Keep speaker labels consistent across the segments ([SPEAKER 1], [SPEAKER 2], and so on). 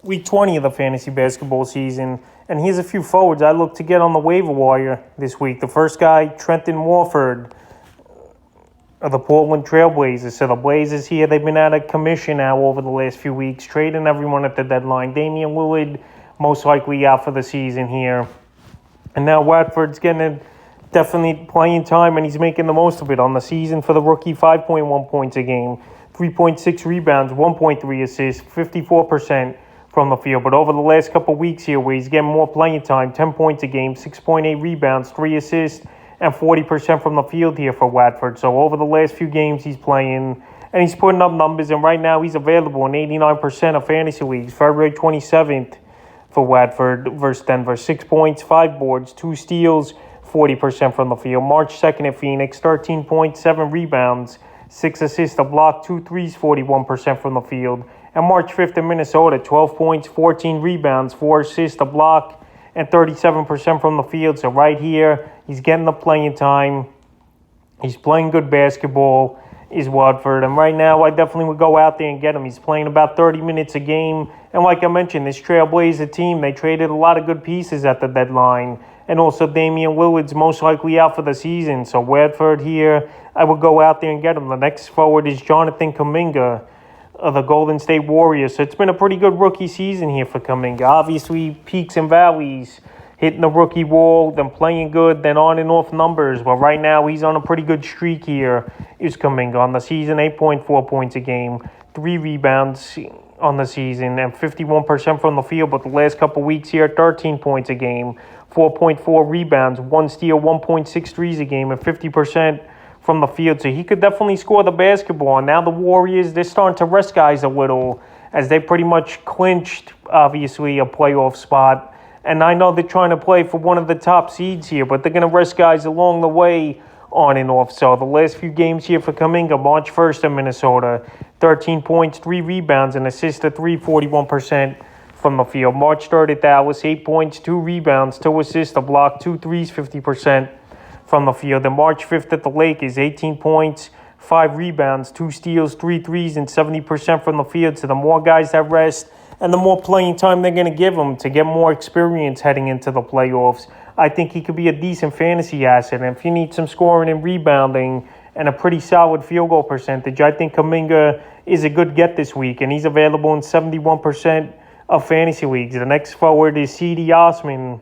[SPEAKER 1] week 20 of the fantasy basketball season, and here's a few forwards I look to get on the waiver wire this week. The first guy, Trenton Warford of the Portland Trailblazers. So the Blazers here, they've been out of commission now over the last few weeks, trading everyone at the deadline. Damian Lillard most likely out for the season here. And now Watford's getting definitely playing time, and he's making the most of it on the season for the rookie. 5.1 points a game, 3.6 rebounds, 1.3 assists, 54% from the field. But over the last couple of weeks here, where he's getting more playing time, 10 points a game, 6.8 rebounds, 3 assists, and 40% from the field here for Watford. So over the last few games he's playing, and he's putting up numbers, and right now he's available in 89% of fantasy leagues. February 27th for Watford versus Denver. 6 points, 5 boards, 2 steals, 40% from the field. March 2nd at Phoenix, 13 points, 7 rebounds, 6 assists, a block, 2 threes, 41% from the field. And March 5th in Minnesota, 12 points, 14 rebounds, 4 assists, a block, and 37% from the field. So right here, he's getting the playing time. He's playing good basketball, is Watford. And right now, I definitely would go out there and get him. He's playing about 30 minutes a game. And like I mentioned, this Trailblazer team, they traded a lot of good pieces at the deadline. And also Damian Lillard's most likely out for the season. So Watford here, I would go out there and get him. The next forward is Jonathan Kaminga of the Golden State Warriors. So it's been a pretty good rookie season here for Kaminga. Obviously, peaks and valleys, hitting the rookie wall, then playing good, then on and off numbers. But right now, he's on a pretty good streak here, is Kaminga. On the season, 8.4 points a game, 3 rebounds on the season, and 51% from the field. But the last couple weeks here, 13 points a game, 4.4 rebounds, 1 steal, 1.6 threes a game, and 50% from the field. So he could definitely score the basketball. And now the Warriors, they're starting to rest guys a little, as they pretty much clinched, obviously, a playoff spot. And I know they're trying to play for one of the top seeds here, but they're going to rest guys along the way on and off. So the last few games here for Kaminga, March 1st in Minnesota, 13 points, 3 rebounds, and assists to 3, 41% from the field. March 3rd at Dallas, 8 points, 2 rebounds, 2 assists, a block, 2 threes, 50% from the field. And March 5th at the Lakers, 18 points, 5 rebounds, 2 steals, 3 threes, and 70% from the field. So the more guys that rest and the more playing time they're going to give him to get more experience heading into the playoffs, I think he could be a decent fantasy asset. And if you need some scoring and rebounding and a pretty solid field goal percentage, I think Kaminga is a good get this week, and he's available in 71% of fantasy leagues. The next forward is Cedi Osman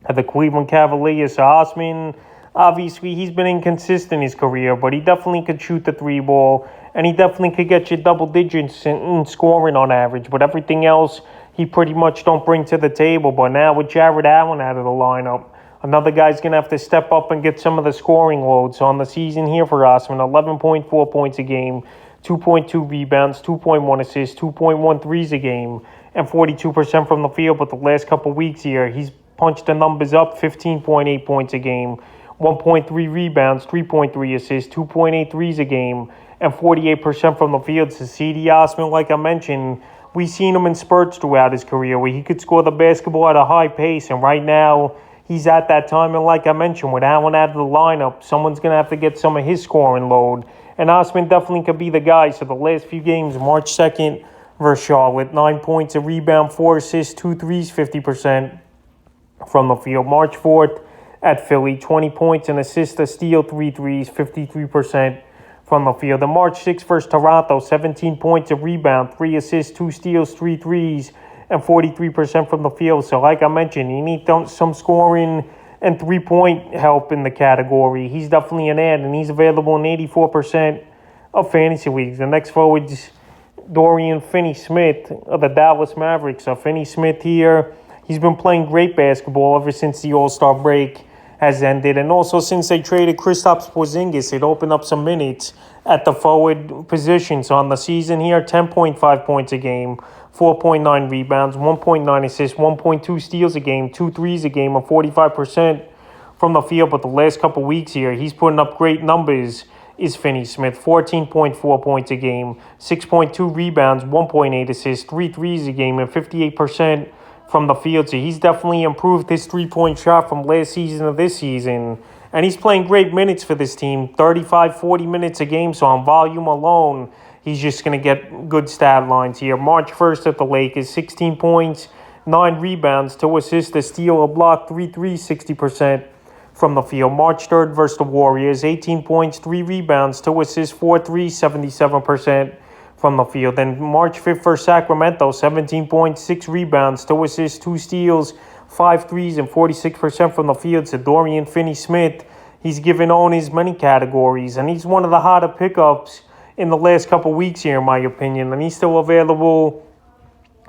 [SPEAKER 1] of the Cleveland Cavaliers. So Osman, obviously, he's been inconsistent in his career, but he definitely could shoot the 3-ball, and he definitely could get you double digits in scoring on average. But everything else, he pretty much don't bring to the table. But now with Jared Allen out of the lineup, another guy's going to have to step up and get some of the scoring loads. So on the season here for Osman, 11.4 points a game, 2.2 rebounds, 2.1 assists, 2.1 threes a game, and 42% from the field. But the last couple weeks here, he's punched the numbers up, 15.8 points a game, 1.3 rebounds, 3.3 assists, 2.8 threes a game, and 48% from the field. So Cedi Osman, like I mentioned, we've seen him in spurts throughout his career where he could score the basketball at a high pace, and right now he's at that time. And like I mentioned, with Allen out of the lineup, someone's going to have to get some of his scoring load, and Osman definitely could be the guy. So the last few games, March 2nd versus Charlotte, 9 points, a rebound, 4 assists, 2 threes, 50% from the field. March 4th at Philly, 20 points, an assist, a steal, 3 threes, 53% from the field. And March 6th versus Toronto, 17 points, a rebound, 3 assists, 2 steals, 3 threes, and 43% from the field. So like I mentioned, you need some scoring and 3-point help in the category. He's definitely an ad, and he's available in 84% of fantasy leagues. The next forward is Dorian Finney-Smith of the Dallas Mavericks. So Finney-Smith here, he's been playing great basketball ever since the All-Star break has ended. And also since they traded Kristaps Porzingis, it opened up some minutes at the forward position. So on the season here, 10.5 points a game, 4.9 rebounds, 1.9 assists, 1.2 steals a game, 2 threes a game, and 45% from the field. But the last couple weeks here, he's putting up great numbers, is Finney-Smith. 14.4 points a game, 6.2 rebounds, 1.8 assists, 3 threes a game, and 58% from the field. So he's definitely improved his 3-point shot from last season to this season. And he's playing great minutes for this team, 35, 40 minutes a game. So on volume alone, he's just going to get good stat lines here. March 1st at the Lakers, 16 points, 9 rebounds, 2 assists, a steal, a block, 3 threes, 60% from the field. March 3rd versus the Warriors, 18 points, 3 rebounds, 2 assists, 4 threes, 77% from the field. Then March 5th versus Sacramento, 17 points, 6 rebounds, 2 assists, 2 steals, 5 threes, and 46% from the field. So Dorian Finney-Smith, he's given owners many categories, and he's one of the hotter pickups in the last couple weeks here, in my opinion. And he's still available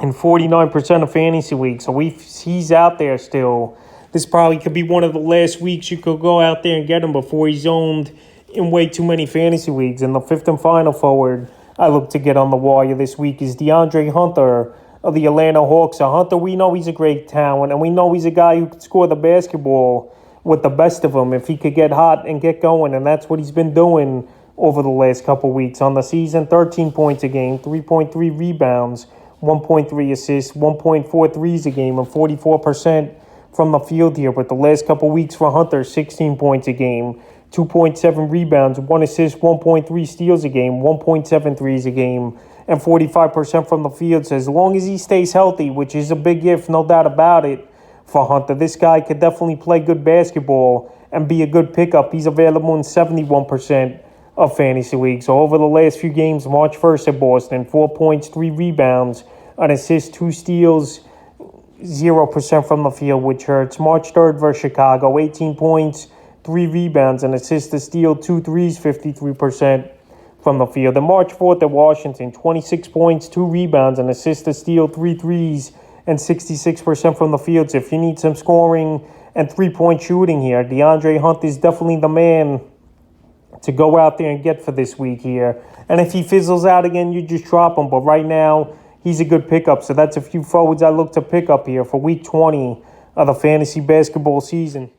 [SPEAKER 1] in 49% of fantasy leagues. So he's out there still. This probably could be one of the last weeks you could go out there and get him before he's owned in way too many fantasy leagues. And the fifth and final forward I look to get on the wire this week is DeAndre Hunter of the Atlanta Hawks. So Hunter, we know he's a great talent, and we know he's a guy who could score the basketball with the best of them if he could get hot and get going. And that's what he's been doing over the last couple weeks. On the season, 13 points a game, 3.3 rebounds, 1.3 assists, 1.4 threes a game, and 44% from the field here. But the last couple weeks for Hunter, 16 points a game, 2.7 rebounds, 1 assist, 1.3 steals a game, 1.7 threes a game, and 45% from the field. So as long as he stays healthy, which is a big if, no doubt about it, for Hunter, this guy could definitely play good basketball and be a good pickup. He's available in 71% of fantasy leagues. So over the last few games, March 1st at Boston, 4 points, 3 rebounds, an assist, 2 steals, 0% from the field, which hurts. March 3rd versus Chicago, 18 points, 3 rebounds, an assist, a steal, 2 threes, 53% from the field. And March 4th at Washington, 26 points, 2 rebounds, an assist, a steal, 3 threes, and 66% from the field. So if you need some scoring and 3-point shooting here, DeAndre Hunter is definitely the man to go out there and get for this week here. And if he fizzles out again, you just drop him. But right now, he's a good pickup. So that's a few forwards I look to pick up here for week 20 of the fantasy basketball season.